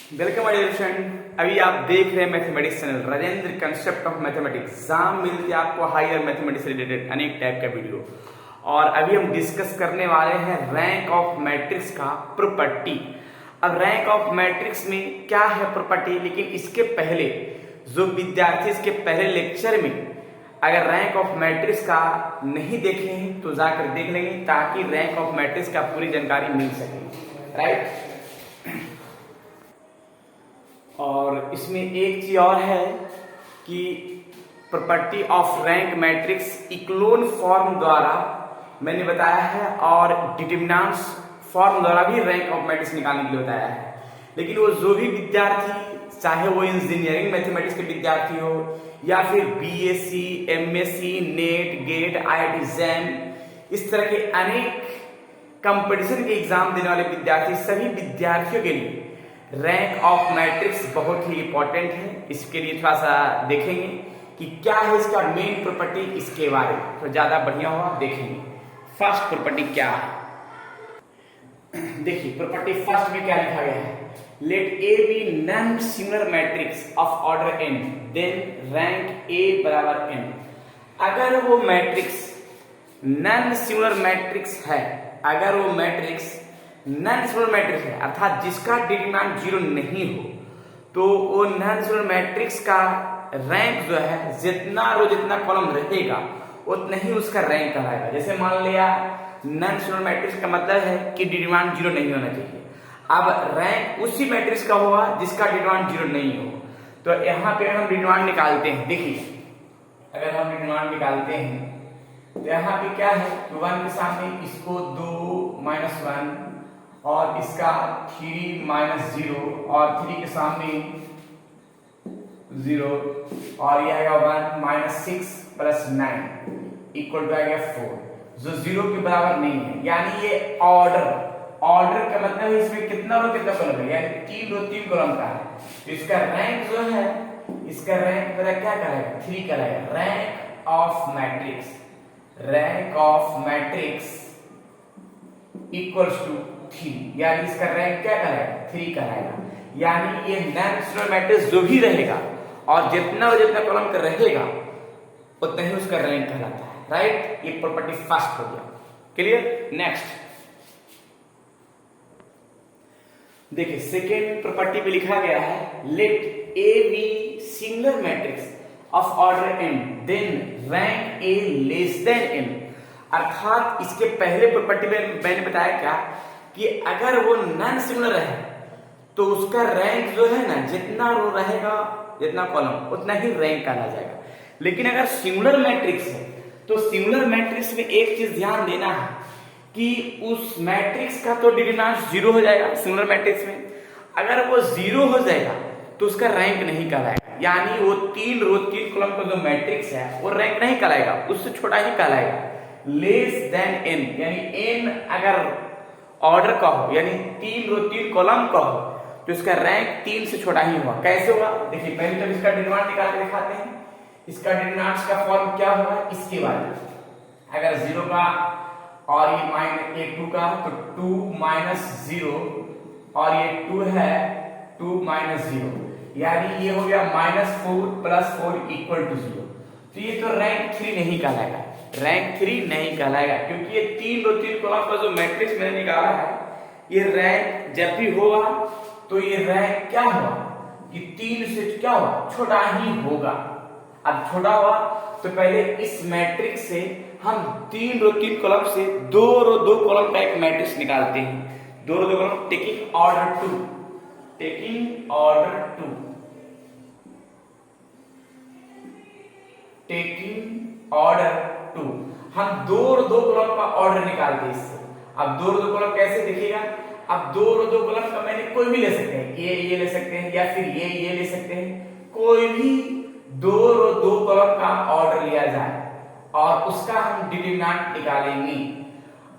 Welcome my dear friend. अभी आप देख रहे हैं mathematics channel Rajendra concept of mathematics. Exam मिलती है आपको हायर मैथमेटिक्स से रिलेटेड अनेक टाइप का वीडियो। और अभी हम डिस्कस करने वाले हैं रैंक ऑफ मैट्रिक्स का प्रॉपर्टी। अब रैंक ऑफ मैट्रिक्स में क्या है प्रॉपर्टी, लेकिन इसके पहले जो विद्यार्थी इसके पहले लेक्चर में अगर रैंक ऑफ मैट्रिक्स का नहीं देखे हैं तो जाकर देख लेंगे, ताकि रैंक ऑफ मैट्रिक्स का पूरी जानकारी मिल सके। राइट। और इसमें एक चीज और है कि property of rank matrix echelon form द्वारा मैंने बताया है, और डिटरमिनेंट्स फॉर्म द्वारा भी रैंक ऑफ मैट्रिक्स निकालने के लिए बताया है। लेकिन वो जो भी विद्यार्थी, चाहे वो इंजीनियरिंग मैथमेटिक्स के विद्यार्थी हो या फिर BSc, MSc, NET, GATE, IIT JAM, इस तरह के अनेक कंपटीशन के एग्जाम देने वाले विद्यार्थी, सभी विद्यार्थियों के लिए रैंक ऑफ मैट्रिक्स बहुत ही इंपॉर्टेंट है। इसके लिए थोड़ा सा देखेंगे कि क्या है इसका मेन प्रॉपर्टी, इसके बारे में तो ज्यादा बढ़िया होगा। देखेंगे फर्स्ट प्रॉपर्टी क्या है। देखिए प्रॉपर्टी फर्स्ट में क्या लिखा गया है, let A be non similar matrix of order n then rank A बराबर n। अगर वो मैट्रिक्स नॉन सिमिलर मैट्रिक्स है, अगर वो मैट्रिक्स नॉन सिमिलर मैट्रिक्स है, अर्थात जिसका डिटरमिनेंट 0 नहीं हो, तो वो नॉन सिमिलर मैट्रिक्स का रैंक जो है, जितना रो जितना कॉलम रहेगा उतना ही उसका रैंक कहलाएगा। जैसे मान लिया नॉन सिमिलर मैट्रिक्स का मतलब है कि डिटरमिनेंट 0 नहीं होना चाहिए। अब रैंक उसी मैट्रिक्स का होगा जिसका डिटरमिनेंट 0 नहीं हो। तो यहाँ पे हम डिटरमिनेंट निकालते हैं। देखिए अगर हम डिटरमिनेंट निकालते हैं तो यहाँ पे क्या है, 1 के सामने इसको 2 - 1 और इसका 3 - 0 और 3 के सामने 0 और यह आएगा 1 - 6 + 9 इक्वल टू आएगा 4, जो 0 के बराबर नहीं है। यानी ये ऑर्डर का मतलब है इसमें कितना रो कितना कॉलम है, यानी 3 रो 3 कॉलम का है। तो इसका रैंक जो है, इसका रैंक मेरा क्या कहलाएगा, 3 कहलाएगा। Rank of matrix, rank of matrix equals to 3, यानी इसका रैंक क्या कहलाएगा, 3 कहलाएगा। यानी ये नॉन सिमिलर मैट्रिक्स जो भी रहेगा और जितना कॉलम का रहेगा उतना ही उसका रैंक कहलाता है। राइट, ये प्रॉपर्टी फर्स्ट हो गया। क्लियर। नेक्स्ट देखिए सेकेंड प्रॉपर्टी पे लिखा गया है, let A be singular matrix of order n then rank A less than n। अर्थात इसके पहले प्रॉपर्टी में मैंने बताया क्या कि अगर वो नॉन सिमिलर है तो उसका रैंक जो है ना, जितना रो रहेगा जितना कॉलम उतना ही रैंक कहला जाएगा। लेकिन अगर सिमिलर मैट्रिक्स है तो सिमिलर मैट्रिक्स में एक चीज ध्यान देना है कि उस मैट्रिक्स का तो डिटरमिनेंट 0 हो जाएगा। सिमिलर मैट्रिक्स में अगर वो 0 हो जाएगा तो उसका रैंक नहीं कहलाएगा। यानी वो 3 रो 3 कॉलम का जो मैट्रिक्स है वो रैंक नहीं कहलाएगा, उससे छोटा ही कहलाएगा। लेस देन n, यानी n अगर ऑर्डर का हो, यानी 3 रो 3 कॉलम का हो, तो इसका रैंक 3 से छोटा ही होगा। कैसे होगा देखिए, पहले तो इसका डिटरमिनेंट निकाल के दिखाते हैं। इसका डिटरमिनेंट का फॉर्म क्या होगा, इसके बाद अगर 0 का और ये -2 का तो 2 - 0 और ये 2 है 2 - 0, यानी ये हो गया -4 + 4 = 0। तो ये तो रैंक 3 नहीं कहलाएगा, रैंक 3 नहीं कहलाएगा, क्योंकि ये 3 रो 3 कॉलम का जो मैट्रिक्स मैंने निकाला है, ये रैंक जब भी होगा तो ये रैंक क्या होगा कि 3 से क्या होगा, छोटा ही होगा। अब छोटा हुआ तो पहले इस मैट्रिक्स से हम 3 रो 3 कॉलम से 2 रो 2 कॉलम का एक मैट्रिक्स निकालते हैं। 2 रो 2 column taking order 2, taking order 2, taking order 2। हम 2 रो 2 कॉलम का ऑर्डर निकालते हैं इससे। अब 2 रो 2 कॉलम कैसे दिखेगा, अब 2 रो 2 कॉलम का मैंने कोई भी ले सकते हैं, ये ले सकते हैं या फिर ये ले सकते हैं। कोई भी 2 रो 2 कॉलम का ऑर्डर लिया जाए और उसका हम डिटरमिनेंट निकालेंगे।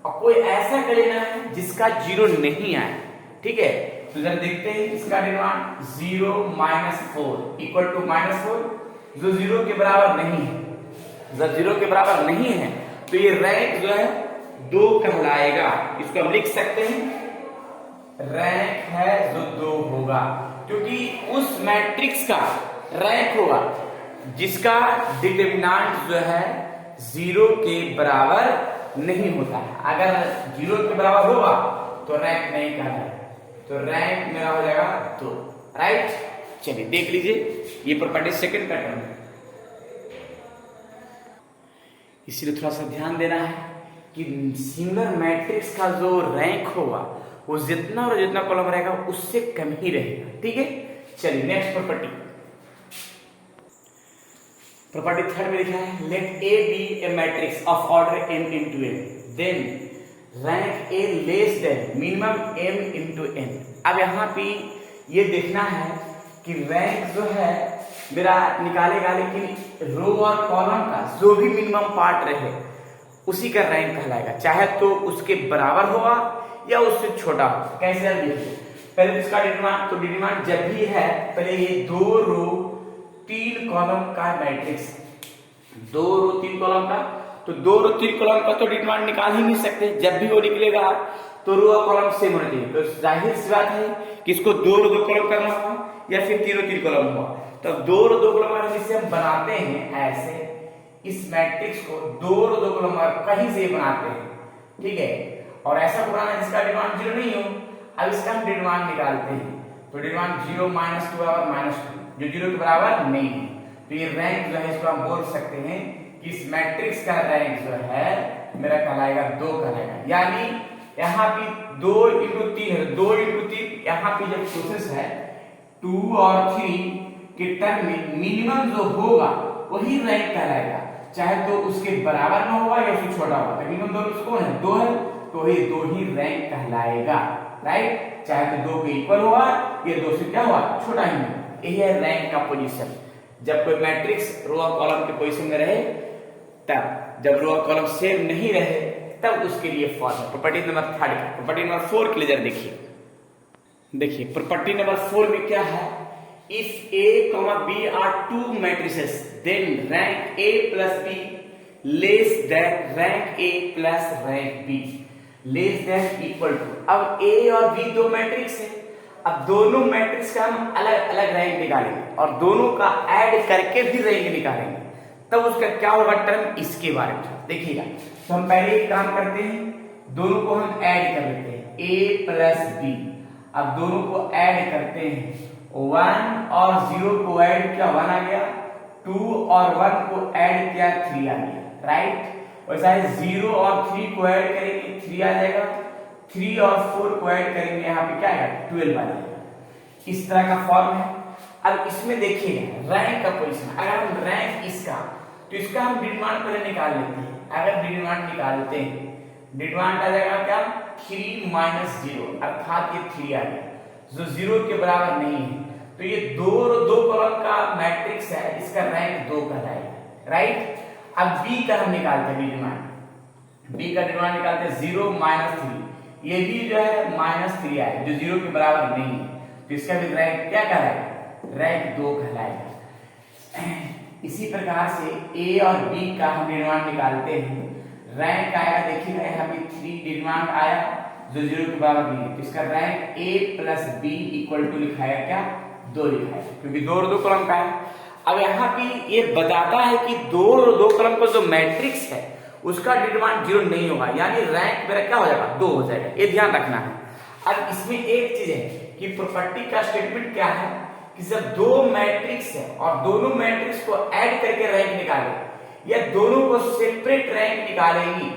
और कोई ऐसा कर लेना है जिसका 0 नहीं आए। ठीक है, तो जरा देखते हैं इसका डिटरमिनेंट 0 - 4 = -4, जो 0 के बराबर नहीं है। जब 0 के बराबर नहीं है तो ये रैंक जो है 2 कहलाएगा। इसको हम लिख सकते हैं, रैंक है जो 2 होगा। क्योंकि उस मैट्रिक्स का रैंक होगा जिसका डिटरमिनेंट जो है 0 के बराबर नहीं होता है। अगर 0 के बराबर होगा तो रैंक नहीं कहलाएगा, तो रैंक मेरा हो जाएगा 2, राइट। चलिए देख लीजिए ये प्रॉपर्टी सेकंड पैटर्न है, इसलिए थोड़ा सा ध्यान देना है कि सिंगल मैट्रिक्स का जो रैंक होगा वो जितना और जितना कॉलम रहेगा उससे कम ही रहेगा, ठीक है। चलिए नेक्स्ट प्रॉपर्टी थर्ड में लिखा है let A be a matrix of order m into n then rank a less than minimum m into n। अब यहाँ पे ये देखना है कि रैंक जो है मेरा निकालेगा, लेकिन रो और कॉलम का जो भी मिनिमम पार्ट रहे उसी का रैंक कहलाएगा, चाहे तो उसके बराबर होगा या उससे छोटा हो। कैसे आप देखिए, पहले इसका डिटरमिनेंट जब भी है, पहले ये 2 रो 3 कॉलम का मैट्रिक्स, 2 रो 3 कॉलम का, तो 2 रो 3 कॉलम का तो डिटरमिनेंट निकाल ही नहीं सकते। जब भी वो निकलेगा तो रो और कॉलम सेम होना चाहिए, तो जाहिर सी बात है कि इसको 2 रो 2 कॉलम करना होगा या फिर 3 रो 3 कॉलम होगा। तो 2 रो 2 कॉलम जिसे हम बनाते हैं ऐसे, इस मैट्रिक्स को 2 रो 2 कॉलम कहीं से बनाते हैं, ठीक है। और ऐसा बनाना जिसका डिटरमिनेंट 0 नहीं हो। अब इसका हम डिटरमिनेंट निकालते हैं, तो डिटरमिनेंट 0 -2 और -2 जो 0 के बराबर नहीं है, तो ये रैंक जो है इसको हम बोल सकते हैं कि इस मैट्रिक्स का रैंक जो है मेरा कहलाएगा 2 कहलाएगा। यानी यहाँ पे 2 into 3 है, 2 into 3 यहाँ पे जब प्रोसेस है 2 और 3 के टर्म में मिनिमम जो होगा वही रैंक कहलाएगा, चाहे तो उसके बराबर में होगा या उससे छोटा होगा। मिनिमम दोनों कौन है, 2 है, तो ये 2 ही रैंक कहलाएगा, राइट। चाहे तो 2 के इक्वल होगा या 2 से क्या हुआ छोटा ही होगा। यही है रैंक का पोजीशन। जब कोई मैट्रिक्स रो और कॉलम के पोजीशन में रहे तब, जब रो और कॉलम सेम नहीं रहे तब उसके लिए फॉर्म है। प्रॉपर्टी नंबर 3, प्रॉपर्टी नंबर 4 के लिए जरा देखिए प्रॉपर्टी नंबर 4 में क्या है, if a, b are 2 matrices then rank a plus b less than rank a plus rank b less than equal to। अब a और b 2 मैट्रिक्स है, अब दोनों मैट्रिक्स का हम अलग अलग रैंक निकालेंगे और दोनों का ऐड करके भी रैंक निकालेंगे, तब उसका क्या होगा टर्म, इसके बारे में देखिएगा। तो हम पहले एक काम करते हैं, दोनों को हम ऐड कर लेते हैं a प्लस b। अब दोनों को ऐड करते हैं, 1 और 0 को ऐड किया 1 आ गया, 2 और 1 को ऐड किया 3 आ गया, राइट। वैसा ही 0 और 3 को ऐड करेंगे 3 आ जाएगा, 3 और 4 को ऐड करेंगे यहाँ पे क्या आएगा 12 आ जाएगा। इस तरह का फॉर्म है। अब इसमें देखिएगा रैंक का पोजीशन, अगर हम रैंक इसका, तो इसका हम डिटरमिनेंट पहले निकाल लेते हैं। अगर डिटरमिनेंट निकालते हैं, डिटरमिनेंट आ जाएगा क्या 3 - 0, अर्थात ये 3 आ गया जो 0 के बराबर नहीं है, तो ये 2 कॉलम का मैट्रिक्स है, इसका रैंक 2 कहलाएगा, राइट। अब b का हम निकालते हैं डिटरमिनेंट, b का डिटरमिनेंट निकालते हैं 0 - 3, ये भी जो है -3 आए जो 0 के बराबर नहीं है, तो इसका भी रैंक क्या कहलाएगा, रैंक 2 कहलाएगा। इसी प्रकार से a और b का हम डिटरमिनेंट निकालते हैं, रैंक आएगा, देखिएगा यहाँ पे 3 डिटरमिनेंट आया जो 0 के बराबर नहीं है, तो इसका rank a plus b equal to लिखा है क्या 2 लिखा है, क्योंकि 2 कॉलम का है। अब यहाँ पे ये बताता है कि 2 कॉलम का जो मैट्रिक्स है उसका डिटरमिनेंट 0 नहीं होगा, यानी रैंक मेरा क्या हो जाएगा 2 हो जाएगा, ये ध्यान रखना है। अब इसमें एक चीज है कि प्रॉपर्टी का स्टेटमेंट क्या है कि जब 2 मैट्रिक्स है और दोनों मैट्रिक्स को ऐड करके रैंक निकाले या दोनों को सेपरेट रैंक निकालेंगी,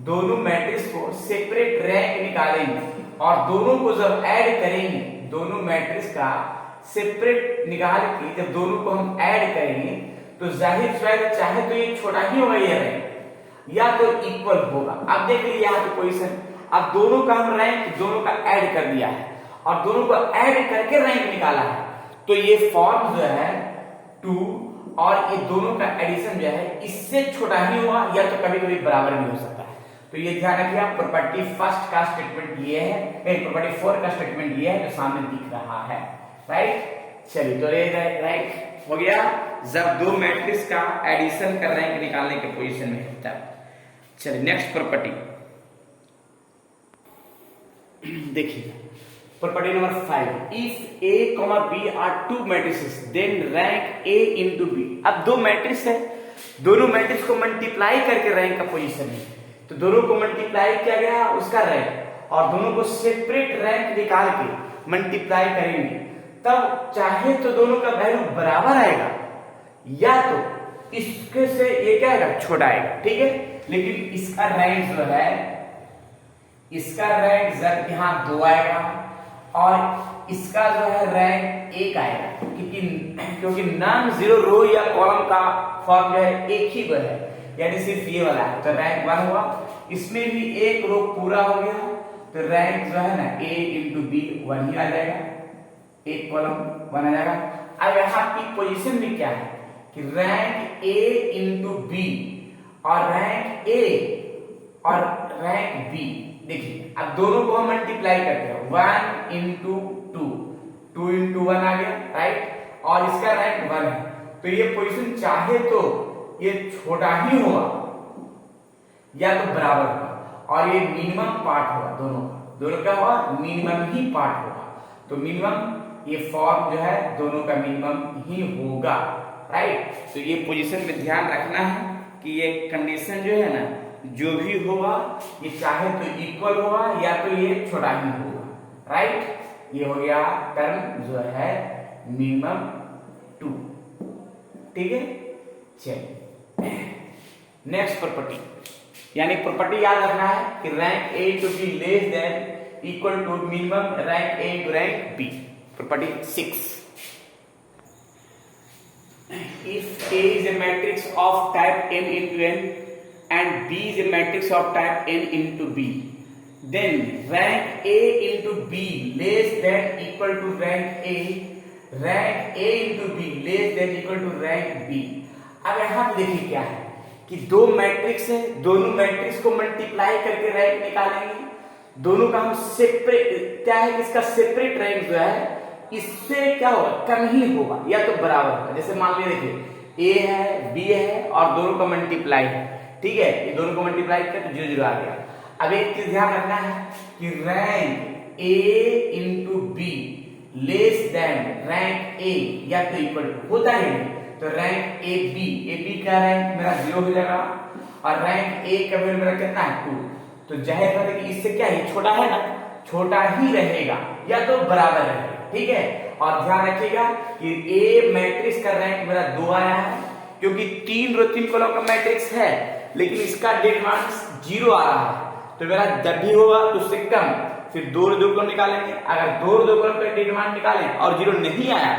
दोनों मैट्रिक्स को सेपरेट रैंक निकालेंगे और दोनों को जब ऐड करेंगे, दोनों मैट्रिक्स का सेपरेट निकाल के जब दोनों को हम ऐड करेंगे तो जाहिर सी चाहे तो ये छोटा ही होगा ये रैंक या तो इक्वल होगा। अब देख लीजिए यहाँ पे पोजीशन, अब दोनों का हम रैंक दोनों का ऐड कर दिया है और दोनों को ऐड करके रैंक निकाला है, तो ये फॉर्म जो है 2 और ये दोनों का एडिशन जो है इससे छोटा ही होगा या तो कभी कभी बराबर भी हो सकता है। तो ये ध्यान रखिए, प्रॉपर्टी फर्स्ट का स्टेटमेंट ये है, प्रॉपर्टी 4 का स्टेटमेंट ये है जो सामने दिख रहा है, राइट। चलिए तो ये राइट हो गया जब 2 मैट्रिक्स का एडिशन कर रैंक निकालने के पोजीशन में है तब। चलिए नेक्स्ट प्रॉपर्टी देखिए, property number 5, if A, B are two matrices then rank A into B. अब दो मैट्रिक्स है, दोनों मैट्रिक्स को मल्टीप्लाई करके रैंक का पोजीशन है, तो दोनों को मल्टीप्लाई किया गया उसका रैंक, और दोनों को सेपरेट रैंक निकाल के मल्टीप्लाई करेंगे, तब चाहे तो दोनों का वैल्यू बराबर आएगा या तो इसके से ये क्या आएगा, छोटा आएगा, ठीक है। लेकिन इसका रैंक जो है, इसका रैंक यहाँ 2 आएगा और इसका जो है रैंक 1 आएगा, क्योंकि नॉन जीरो रो या कॉलम का फॉर्म जो है एक ही है, यानी सिर्फ ये वाला है, तो रैंक 1 हुआ। इसमें भी एक रो पूरा हो गया, तो रैंक जो है ना A इंटू बी 1 ही आ जाएगा, एक कॉलम 1 आ जाएगा। अब यहाँ की पोजीशन में क्या है कि रैंक A इंटू बी और रैंक A और रैंक B, देखिए अब दोनों को हम मल्टीप्लाई करते हैं, 1 इंटू 2 इंटू 1 आ गया, राइट, और इसका रैंक 1 है, तो ये पोजीशन चाहे तो ये छोटा ही होगा या तो बराबर होगा, और ये मिनिमम पार्ट होगा, दोनों का होगा मिनिमम ही पार्ट होगा, तो मिनिमम ये फॉर्म जो है दोनों का मिनिमम ही होगा, राइट। तो ये पोजीशन में ध्यान रखना है कि ये कंडीशन जो है ना, जो भी होगा ये चाहे तो इक्वल होगा या तो ये छोटा ही होगा, राइट। ये हो गया टर्म जो है मिनिमम 2, ठीक है। चलिए नेक्स्ट प्रॉपर्टी, यानी प्रॉपर्टी याद रखना है कि rank A to B less than equal to minimum rank A to rank B। Property 6, if A is a matrix of type n into n and B is a matrix of type n into B, then rank A into B less than equal to rank A, rank A into B less than equal to rank B। अब यहाँ पे देखिए क्या है कि दो matrix है, दोनों मैट्रिक्स को मल्टीप्लाई करके रैंक निकालेंगे, दोनों का हम सेपरेट, क्या है इसका सेपरेट रैंक जो है इससे क्या होगा, कम ही होगा या तो बराबर होगा। जैसे मान लीजिए देखिए A है B है और दोनों का मल्टीप्लाई है, ठीक है, ये दोनों को मल्टीप्लाई किया तो 0 0 आ गया। अब एक चीज ध्यान रखना है कि rank A into B less then rank A या तो इक्वल होता है, तो रैंक ए बी का रैंक मेरा 0 हो जाएगा और रैंक A का वैल्यू मेरा कितना है 2, तो जाहिर बात है कि इससे क्या है, छोटा है ना, छोटा ही रहेगा या तो बराबर रहेगा, ठीक है। और ध्यान रखिएगा कि A मैट्रिक्स का रैंक मेरा 2 आया है, क्योंकि 3 रो 3 कॉलम का मैट्रिक्स है, लेकिन इसका डिटरमिनेंट 0 आ रहा है, तो मेरा जब भी होगा तो उससे कम, फिर 2 रो 2 कॉलम निकालेंगे, अगर 2 रो 2 कॉलम का डिटरमिनेंट निकालें और 0 नहीं आया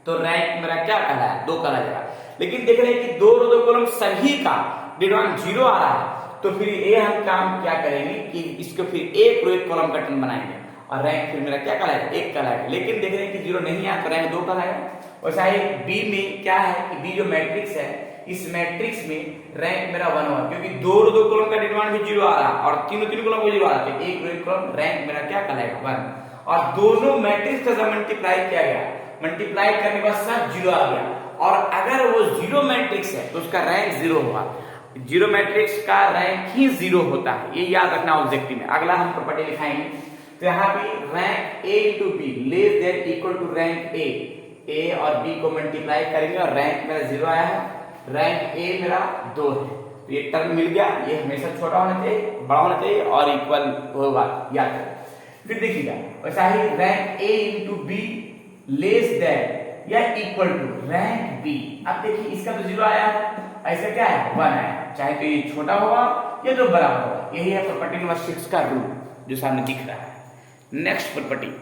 तो रैंक मेरा क्या कहलाया, 2 कहला जाएगा। लेकिन देख रहे हैं कि 2 रो 2 कॉलम सभी का डिटरमिनेंट 0 आ रहा है, तो फिर ये हम काम क्या करेंगे कि इसको फिर एक रो 1 कॉलम का टर्म बनाएंगे और रैंक फिर मेरा क्या कहलाएगा, 1 कहलाएगा। लेकिन देख रहे हैं कि 0 नहीं आया तो रैंक 2 कहलाएगा। वैसा ही बी में क्या है कि बी जो मैट्रिक्स है, इस मैट्रिक्स में रैंक मेरा 1 हुआ, क्योंकि 2 रो 2 कॉलम का डिटरमिनेंट भी 0 आ रहा और 3 रो 3 कॉलम का 0 आ रहा, तो एक रो 1 कॉलम रैंक मेरा क्या कहलाएगा 1। और दोनों मैट्रिक्स का जब मल्टीप्लाई किया गया, मल्टीप्लाई करने के बाद सब 0 आ गया, और अगर वो 0 मैट्रिक्स है तो उसका रैंक 0 होगा। 0 मैट्रिक्स का रैंक ही 0 होता है, ये याद रखना ऑब्जेक्टिव में। अगला हम प्रॉपर्टी लिखाएंगे, तो यहाँ पे rank A into B less than equal to rank A और B को मल्टीप्लाई करेंगे और रैंक मेरा 0 आया है, रैंक A मेरा 2 है, तो ये टर्म मिल गया, ये हमेशा छोटा होना चाहिए, बड़ा होना चाहिए और इक्वल होगा, याद करें। फिर देखिएगा वैसा ही rank A into B less than या इक्वल टू रैंक B। अब देखिए इसका तो 0 आया है, ऐसा क्या है 1 आया, चाहे तो ये छोटा होगा या तो बराबर होगा। यही है प्रॉपर्टी नंबर 6 का रूल जो सामने दिख रहा है। Next property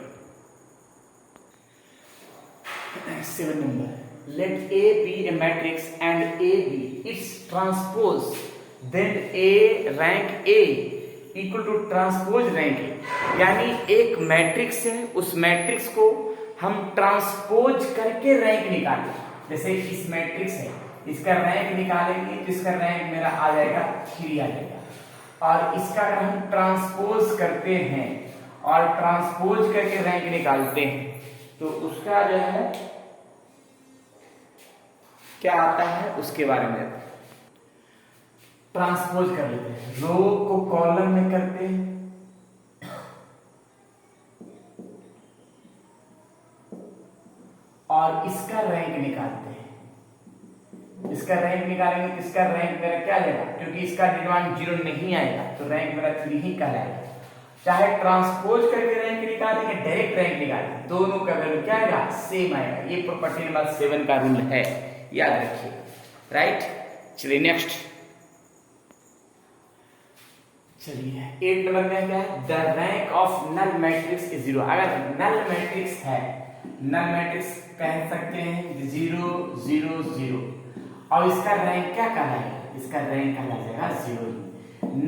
7 number, let A be a matrix and A be its transpose, then A rank A equal to transpose rank A। यानी एक मैट्रिक्स है, उस मैट्रिक्स को हम ट्रांसपोज करके रैंक निकालें। जैसे इस मैट्रिक्स है, इसका रैंक निकालेंगे तो इसका रैंक मेरा आ जाएगा 3 आ जाएगा, और इसका अगर हम ट्रांसपोज करते हैं और ट्रांसपोज करके रैंक निकालते हैं तो उसका जो है क्या आता है उसके बारे में ट्रांसपोज कर लेते हैं। रो को कॉलम में करते हैं और इसका रैंक निकालते हैं। इसका रैंक निकालेंगे तो इसका रैंक मेरा क्या आएगा, क्योंकि इसका डिटरमिनेंट 0 नहीं आएगा तो रैंक मेरा 3 ही कहलाएगा। चाहे ट्रांसपोज करके रैंक निकालेंगे, डायरेक्ट रैंक निकालेंगे, दोनों का वैल्यू क्या आएगा, सेम आएगा। ये प्रॉपर्टी नंबर 7 का रूल है, याद रखिए। राइट, चलिए नेक्स्ट। चलिए 8 नंबर में क्या है, the rank of null matrix is 0। अगर नल मैट्रिक्स है, नल मैट्रिक्स कह सकते हैं 0 0 0, और इसका रैंक क्या कहलाएगा, इसका रैंक कहला जाएगा 0।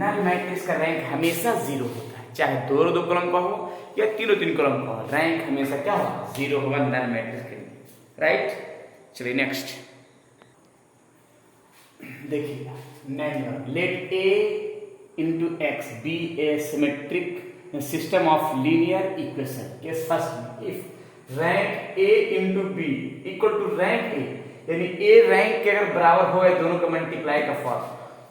नल मैट्रिक्स का रैंक हमेशा 0 होता है, चाहे 2 कॉलम का हो या 3 कॉलम का हो, रैंक हमेशा क्या होगा, 0 होगा नल मैट्रिक्स के लिए। राइट, चलिए नेक्स्ट देखिए। Let A into x be a symmetric system of linear equation। Case first में, if rank A into B equal to rank A, यानी A रैंक के अगर बराबर हो गए दोनों का मल्टीप्लाई का फॉर्म,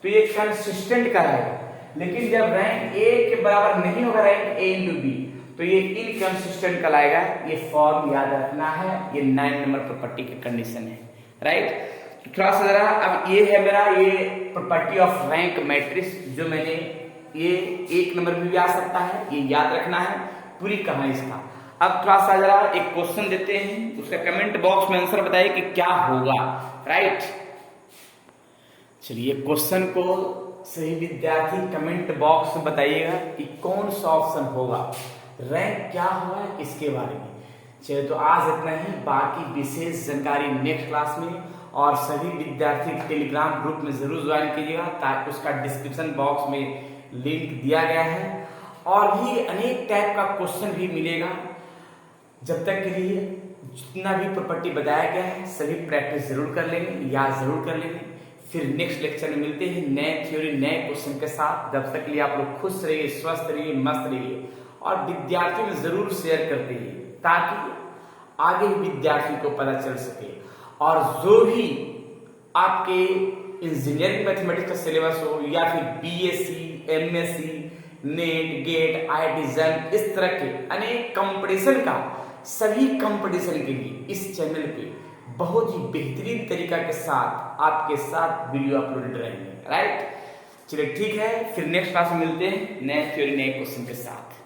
तो ये कंसिस्टेंट कहलाएगा। लेकिन जब रैंक A के बराबर नहीं होगा रैंक A into B, तो ये इनकंसिस्टेंट कहलाएगा। ये फॉर्म याद रखना है, ये 9 नंबर प्रॉपर्टी की कंडीशन है। राइट, थोड़ा सा जरा, अब ये है मेरा ये प्रॉपर्टी ऑफ रैंक मैट्रिक्स, जो मैंने ये 1 नंबर में भी आ सकता है, ये याद रखना है पूरी कहानी इसका। अब थोड़ा सा जरा एक क्वेश्चन देते हैं, उसका कमेंट बॉक्स में आंसर बताइए कि क्या होगा। राइट, चलिए क्वेश्चन को सही विद्यार्थी कमेंट बॉक्स में बताइएगा कि कौन सा ऑप्शन होगा, रैंक क्या होगा इसके बारे में। चलिए तो आज इतना ही, बाकी विशेष जानकारी नेक्स्ट क्लास में, और सभी विद्यार्थी टेलीग्राम ग्रुप में जरूर ज्वाइन कीजिएगा, ताकि उसका डिस्क्रिप्शन बॉक्स में लिंक दिया गया है, और भी अनेक टाइप का क्वेश्चन भी मिलेगा। जब तक के लिए जितना भी प्रॉपर्टी बताया गया है सभी प्रैक्टिस जरूर कर लेंगे, याद जरूर कर लेंगे। फिर नेक्स्ट लेक्चर में मिलते हैं नए थ्योरी नए क्वेश्चन के साथ। जब तक के लिए आप लोग खुश रहिए, स्वस्थ रहिए, मस्त रहिए, और विद्यार्थियों में जरूर शेयर करते रहिए, ताकि आगे विद्यार्थियों को पता चल सके। और जो भी आपके इंजीनियरिंग मैथमेटिक्स का सिलेबस हो, या फिर BSc, MSc, NET, GATE, IIT JAM, इस तरह के अनेक कंपटीशन का, सभी कंपटीशन के लिए इस चैनल पे बहुत ही बेहतरीन तरीका के साथ आपके साथ वीडियो अपलोडेड रहेंगे। राइट, चलिए ठीक है, फिर नेक्स्ट क्लास में मिलते हैं नए थ्योरी नए क्वेश्चन के साथ।